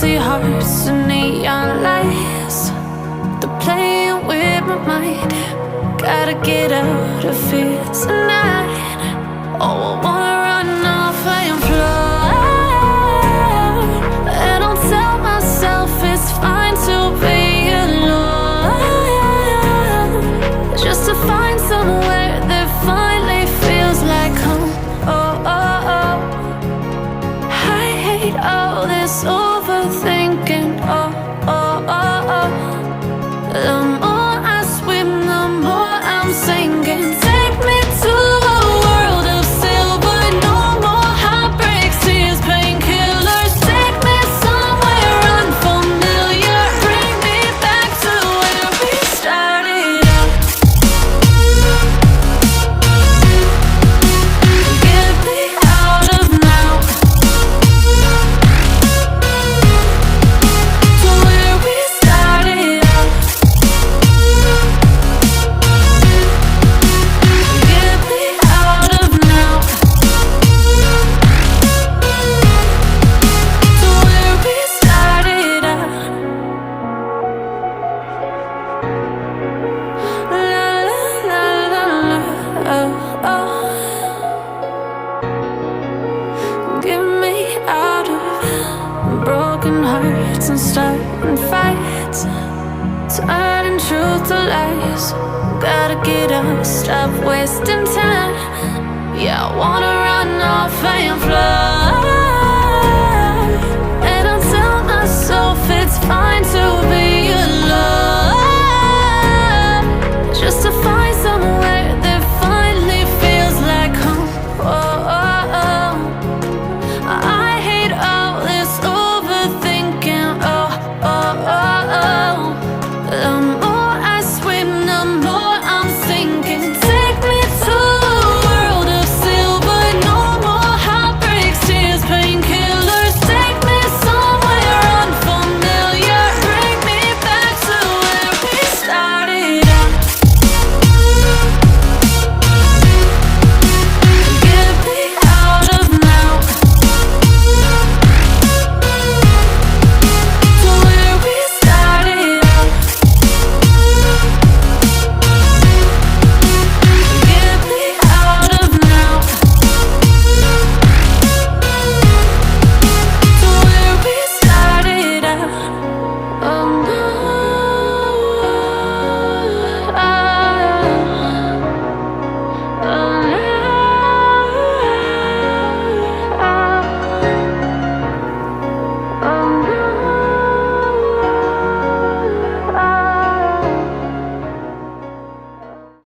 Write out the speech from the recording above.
empty hearts and neon lights. They're playing with my mind. Gotta get out of here tonight. Oh, I wanna run off and fly. And I'll tell myself it's fine to be alone, just to find somewhere that finally feels like home. Oh, oh, oh. I hate all this overthinking. Oh, oh, oh, oh. The more I swim, the more I'm sinking. Take me to a world of silver. No more heartbreaks, tears, painkillers. Take me somewhere unfamiliar. Bring me back to where we started out. Get me out of now, to where we started out. Get me out of now, to where we started out. La la la la la, oh, oh. Get me out of broken hearts and starting fights, turning truth to lies. Gotta get up, stop wasting time. Yeah, I wanna run off and fly.